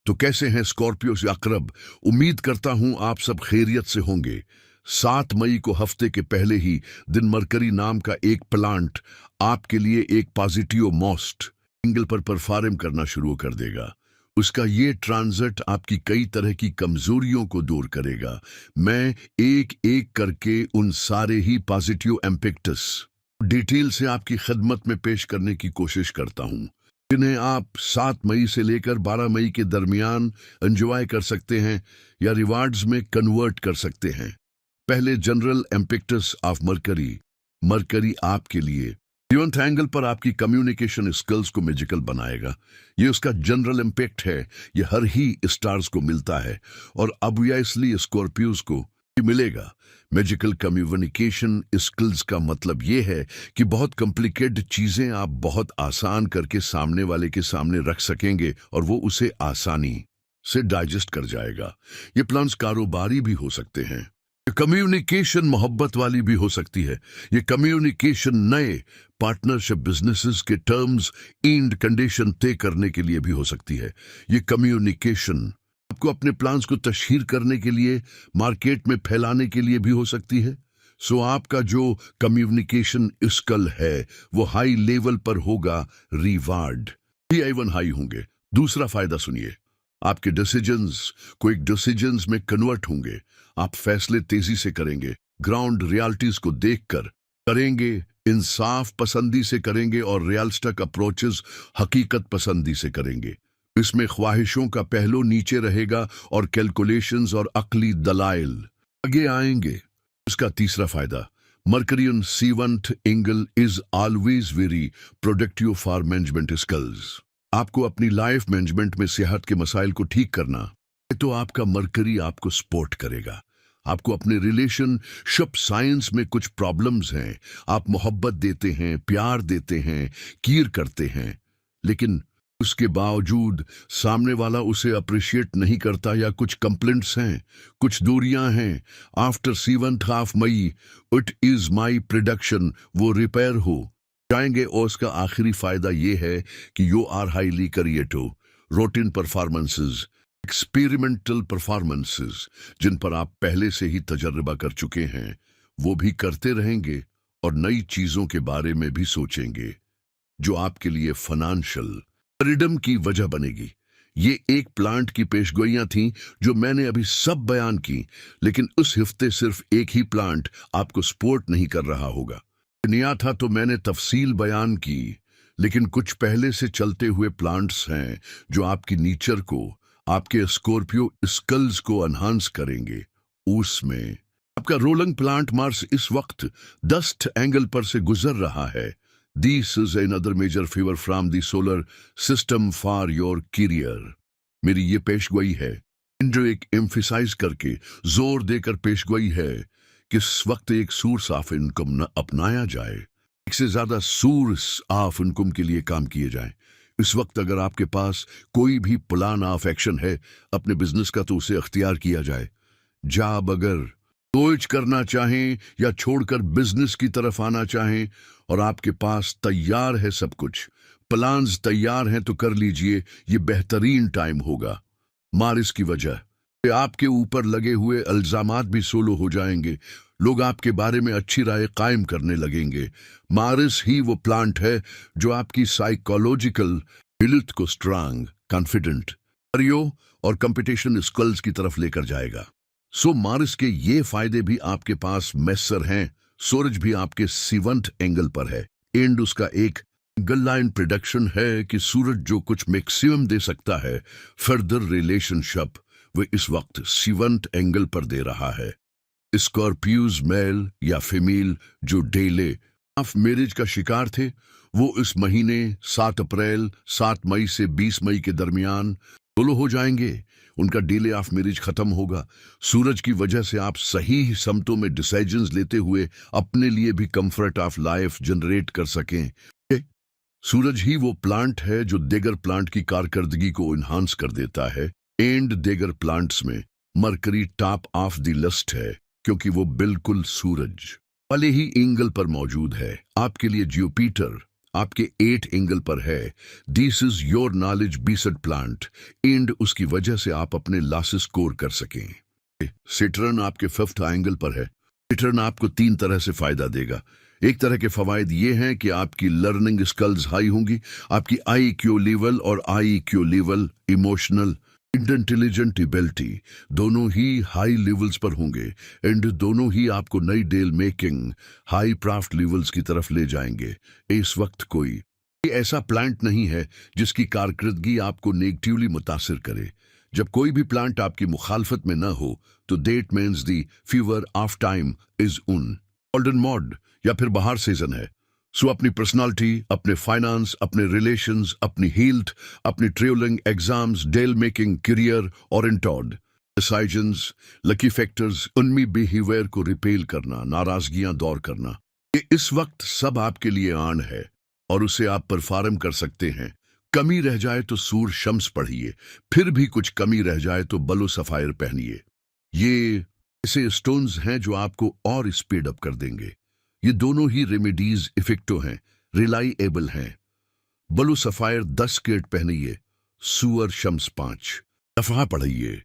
तो कैसे हैं स्कॉर्पियो से अकरब? उम्मीद करता हूं आप सब खैरियत से होंगे। 7 मई को हफ्ते के पहले ही दिन मरकरी नाम का एक प्लांट आपके लिए एक पॉजिटिव मोस्ट एंगल पर परफॉर्म करना शुरू कर देगा। उसका ये ट्रांजिट आपकी कई तरह की कमजोरियों को दूर करेगा। मैं एक एक करके उन सारे ही पॉजिटिव इम्पैक्ट्स डिटेल से आपकी खिदमत में पेश करने की कोशिश करता हूं, जिन्हें आप 7 मई से लेकर 12 मई के दरमियान एंजॉय कर सकते हैं या रिवार्ड्स में कन्वर्ट कर सकते हैं। पहले general impacts of mercury. Mercury आपके लिए 7th एंगल पर आपकी कम्युनिकेशन स्किल्स को मैजिकल बनाएगा। ये उसका जनरल इम्पैक्ट है। ये हर ही स्टार्स को मिलता है और ऑब्वियसली स्कॉर्पियोज को भी मिलेगा। मैजिकल कम्युनिकेशन स्किल्स का मतलब ये है कि बहुत कॉम्प्लिकेटेड चीजें आप बहुत आसान करके सामने वाले के सामने रख सकेंगे और वो उसे आसानी से डाइजेस्ट कर जाएगा। ये प्लान्स कारोबारी भी हो सकते हैं। कम्युनिकेशन मोहब्बत वाली भी हो सकती है। ये कम्युनिकेशन नए पार्टनरशिप बिजनेसेस के टर्म्स एंड कंडीशन तय करने के लिए भी हो सकती है। ये कम्युनिकेशन आपको अपने प्लान्स को तशहीर करने के लिए, मार्केट में फैलाने के लिए भी हो सकती है। सो आपका जो कम्युनिकेशन स्किल है वो हाई लेवल पर होगा, रिवार्ड भी इवन हाई होंगे। दूसरा फायदा सुनिए, आपके डिसीजंस क्विक डिसीजंस में कन्वर्ट होंगे। आप फैसले तेजी से करेंगे, ग्राउंड रियलिटीज को देखकर करेंगे, इंसाफ पसंदी से करेंगे और रियलिस्टिक अप्रोचेस हकीकत पसंदी से करेंगे। इसमें ख्वाहिशों का पहलू नीचे रहेगा और कैलकुलेशंस और अक्ली दलाइल आगे आएंगे। इसका तीसरा फायदा, मरकरियन 7th angle is always very productive for management skills. आपको अपनी लाइफ मैनेजमेंट में सेहत के मसाइल को ठीक करना है तो आपका मरकरी आपको सपोर्ट करेगा। आपको अपने रिलेशनशिप साइंस में कुछ प्रॉब्लम्स हैं, आप मोहब्बत देते हैं, प्यार देते हैं, कीर करते हैं, लेकिन उसके बावजूद सामने वाला उसे अप्रिशिएट नहीं करता या कुछ कंप्लेंट्स हैं, कुछ दूरियां हैं। After 7th of May it is my prediction वो रिपेयर हो जाएंगे। और उसका आखिरी फायदा ये है कि you are highly creative. Routine performances, experimental performances जिन पर आप पहले से ही तजर्बा कर चुके हैं वो भी करते रहेंगे और नई चीजों के बारे में भी सोचेंगे जो आपके लिए फाइनेंशियल फ्रीडम की वजह बनेगी। ये एक प्लांट की पेशगोइयां थीं जो मैंने अभी सब बयान की, लेकिन उस हफ्ते सिर्फ एक ही प्लांट आपको सपोर्ट नहीं कर रहा होगा। नया था तो मैंने तफसील बयान की, लेकिन कुछ पहले से चलते हुए प्लांट्स हैं जो आपकी नेचर को, आपके स्कॉर्पियो स्किल्स को एनहांस करेंगे। उसमें आपका रोलिंग प्लांट मार्स इस वक्त 10th एंगल पर से गुजर रहा है। This is another major favor from the solar system for your career। मेरी ये पेशगोई है, जो एक एम्फिसाइज करके जोर देकर पेशगोई है कि इस वक्त एक सोर्स ऑफ इनकम न अपनाया जाए, एक से ज्यादा सोर्स ऑफ इनकम के लिए काम किए जाए। इस वक्त अगर आपके पास कोई भी प्लान ऑफ एक्शन है अपने बिजनेस का तो उसे अख्तियार किया जाए। जॉब अगर स्विच करना चाहें या छोड़कर बिजनेस की तरफ आना चाहें और आपके पास तैयार है सब कुछ, प्लान्स तैयार हैं तो कर लीजिए, ये बेहतरीन टाइम होगा। मारिस की वजह से आपके ऊपर लगे हुए इल्जामात भी सोलो हो जाएंगे। लोग आपके बारे में अच्छी राय कायम करने लगेंगे। मारिस ही वो प्लांट है जो आपकी साइकोलॉजिकल हेल्थ को स्ट्रांग, कॉन्फिडेंट, और कंपटीशन स्किल्स की तरफ लेकर जाएगा। सो मारिस के ये फायदे भी आपके पास मैसर हैं। सूरज भी आपके 7th एंगल पर है एंड उसका एक लाइन प्रोडक्शन है कि सूरज जो कुछ मैक्सिमम दे सकता है फर्दर रिलेशनशिप वो इस वक्त 7th एंगल पर दे रहा है। स्कॉर्पियोज मेल या फीमेल जो डेले ऑफ मैरिज का शिकार थे वो इस महीने 7 अप्रैल 7 मई से 20 मई के दरमियान सोलो हो जाएंगे। उनका डिले ऑफ मैरिज खत्म होगा। सूरज की वजह से आप सही समतों में डिसीजंस लेते हुए अपने लिए भी कंफर्ट ऑफ लाइफ जनरेट कर सकें। सूरज ही वो प्लांट है जो देगर प्लांट की कारकर्दगी को इन्हांस कर देता है एंड देगर प्लांट्स में mercury top of the list है क्योंकि वो बिल्कुल सूरज वाले ही एंगल पर मौजूद है। आपके लिए जुपिटर आपके 8 एंगल पर है। This is your knowledge based plant and उसकी वजह से आप अपने लॉसेस स्कोर कर सकें। सेटर्न आपके 5th एंगल पर है। सेटर्न आपको 3 तरह से फायदा देगा। एक तरह के फवायद ये हैं कि आपकी लर्निंग स्किल्स हाई होंगी, आपकी IQ लेवल और IEQ level, emotional intelligent ability, दोनों ही हाई लेवल्स पर होंगे एंड दोनों ही आपको नई deal making, high craft levels की तरफ ले जाएंगे। इस वक्त कोई ऐसा प्लांट नहीं है जिसकी कारकर्दगी आपको नेगेटिवली मुतासिर करे। जब कोई भी प्लांट आपकी मुखालफत में न हो तो that means the fever of time is उन गोल्डन मॉड या फिर बाहर सीजन है। सो अपनी पर्सनालिटी, अपने फाइनेंस, अपने रिलेशंस, अपनी हेल्थ, अपनी travelling, exams, deal making, career और इंटॉड डिसाइजंस, लकी फैक्टर्स, उनमें बिहेवियर को रिपेल करना, नाराजगियां दूर करना, ये इस वक्त सब आपके लिए आन है और उसे आप परफॉर्म कर सकते हैं। कमी रह जाए तो सूर शम्स पढ़िए, फिर भी कुछ कमी रह जाए तो बलो सफायर पहनिए। ये ऐसे स्टोन्स हैं जो आपको और स्पीड अप कर देंगे। ये दोनों ही रेमेडीज इफेक्टिव हैं, रिलायबल हैं। बलू सफायर 10 कैरेट पहनिए, सुअर शम्स 5 दफा पढ़िए।